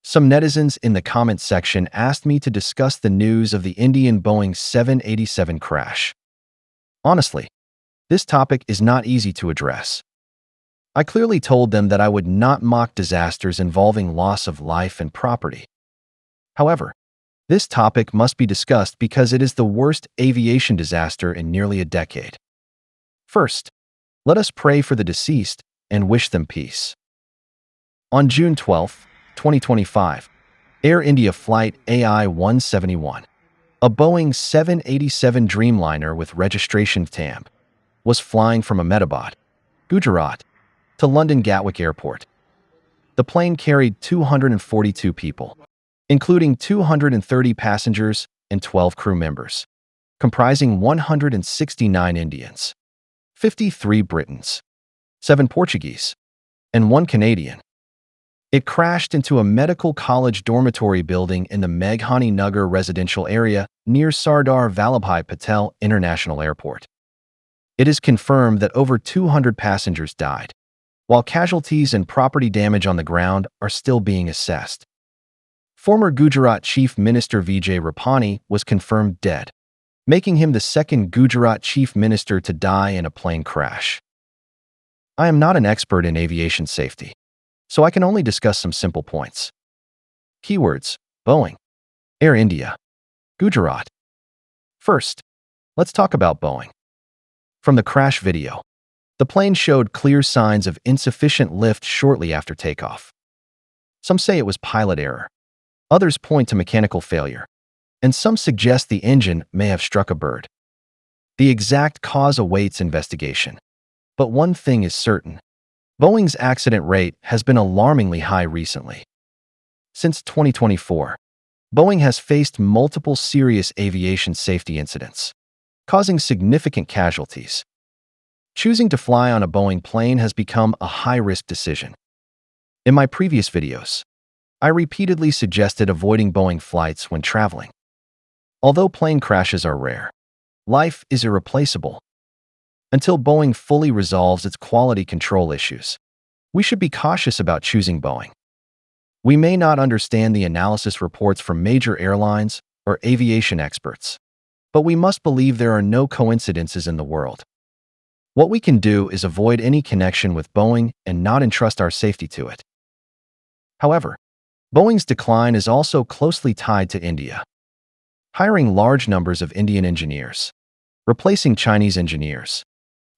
Some netizens in the comments section asked me to discuss the news of the Indian Boeing 787 crash. Honestly, this topic is not easy to address. I clearly told them that I would not mock disasters involving loss of life and property. However, this topic must be discussed because it is the worst aviation disaster in nearly a decade. First, let us pray for the deceased and wish them peace. On June 12, 2025, Air India Flight AI-171, a Boeing 787 Dreamliner with registration TAMP, was flying from Ahmedabad, Gujarat, to London Gatwick Airport. The plane carried 242 people, including 230 passengers and 12 crew members, comprising 169 Indians, 53 Britons, 7 Portuguese, and 1 Canadian. It crashed into a medical college dormitory building in the Meghani Nagar residential area near Sardar Vallabhbhai Patel International Airport. It is confirmed that over 200 passengers died, while casualties and property damage on the ground are still being assessed. Former Gujarat Chief Minister Vijay Rupani was confirmed dead, making him the second Gujarat Chief Minister to die in a plane crash. I am not an expert in aviation safety, so I can only discuss some simple points. Keywords: Boeing, Air India, Gujarat. First, let's talk about Boeing. From the crash video, the plane showed clear signs of insufficient lift shortly after takeoff. Some say it was pilot error. Others point to mechanical failure, and some suggest the engine may have struck a bird. The exact cause awaits investigation. But one thing is certain: Boeing's accident rate has been alarmingly high recently. Since 2024, Boeing has faced multiple serious aviation safety incidents, causing significant casualties. Choosing to fly on a Boeing plane has become a high-risk decision. In my previous videos, I repeatedly suggested avoiding Boeing flights when traveling. Although plane crashes are rare, life is irreplaceable. Until Boeing fully resolves its quality control issues, we should be cautious about choosing Boeing. We may not understand the analysis reports from major airlines or aviation experts, but we must believe there are no coincidences in the world. What we can do is avoid any connection with Boeing and not entrust our safety to it. However, Boeing's decline is also closely tied to India. Hiring large numbers of Indian engineers, replacing Chinese engineers,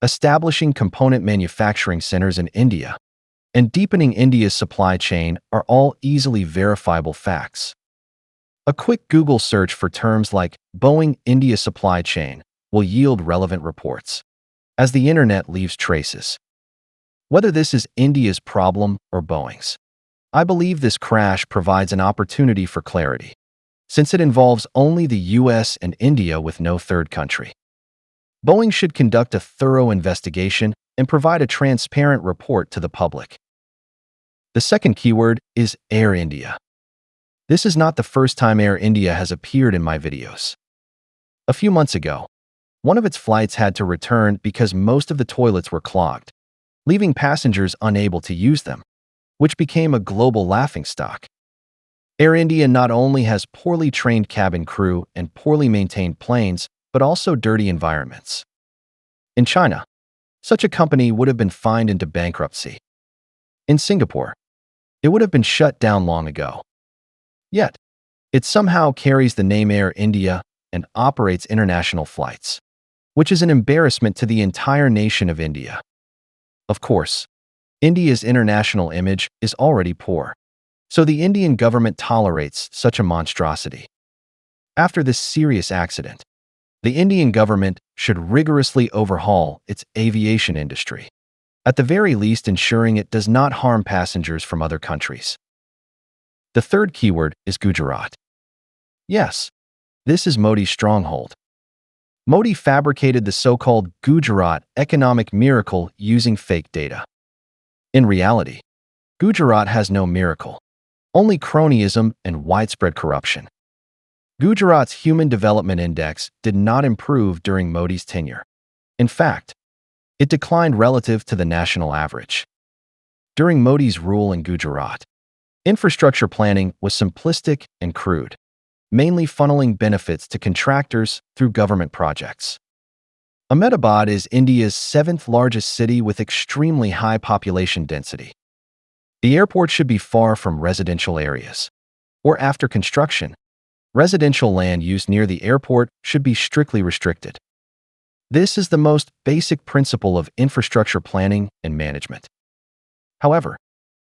establishing component manufacturing centers in India, and deepening India's supply chain are all easily verifiable facts. A quick Google search for terms like Boeing India supply chain will yield relevant reports, as the internet leaves traces. Whether this is India's problem or Boeing's, I believe this crash provides an opportunity for clarity, since it involves only the US and India with no third country. Boeing should conduct a thorough investigation and provide a transparent report to the public. The second keyword is Air India. This is not the first time Air India has appeared in my videos. A few months ago, one of its flights had to return because most of the toilets were clogged, leaving passengers unable to use them, which became a global laughingstock. Air India not only has poorly trained cabin crew and poorly maintained planes, but also dirty environments. In China, such a company would have been fined into bankruptcy. In Singapore, it would have been shut down long ago. Yet, it somehow carries the name Air India and operates international flights, which is an embarrassment to the entire nation of India. Of course, India's international image is already poor, so the Indian government tolerates such a monstrosity. After this serious accident, the Indian government should rigorously overhaul its aviation industry, at the very least ensuring it does not harm passengers from other countries. The third keyword is Gujarat. Yes, this is Modi's stronghold. Modi fabricated the so-called Gujarat economic miracle using fake data. In reality, Gujarat has no miracle, only cronyism and widespread corruption. Gujarat's Human Development Index did not improve during Modi's tenure. In fact, it declined relative to the national average. During Modi's rule in Gujarat, Infrastructure planning was simplistic and crude, mainly funneling benefits to contractors through government projects. Ahmedabad is India's seventh largest city with extremely high population density. The airport should be far from residential areas. Or after construction, residential land used near the airport should be strictly restricted. This is the most basic principle of infrastructure planning and management. However,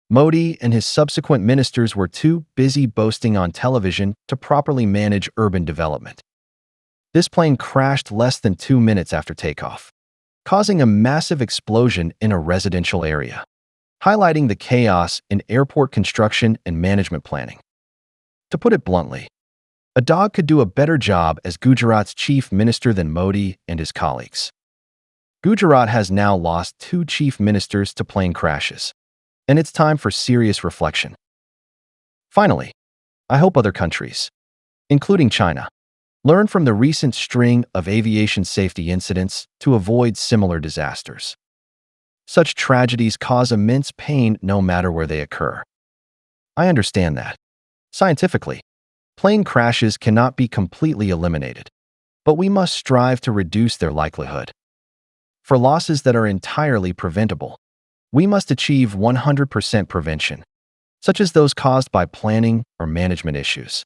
Modi and his subsequent ministers were too busy boasting on television to properly manage urban development. This plane crashed less than 2 minutes after takeoff, causing a massive explosion in a residential area, highlighting the chaos in airport construction and management planning. To put it bluntly, a dog could do a better job as Gujarat's chief minister than Modi and his colleagues. Gujarat has now lost 2 chief ministers to plane crashes, and it's time for serious reflection. Finally, I hope other countries, including China, learn from the recent string of aviation safety incidents to avoid similar disasters. Such tragedies cause immense pain no matter where they occur. I understand that. Scientifically, plane crashes cannot be completely eliminated, but we must strive to reduce their likelihood. For losses that are entirely preventable, we must achieve 100% prevention, such as those caused by planning or management issues.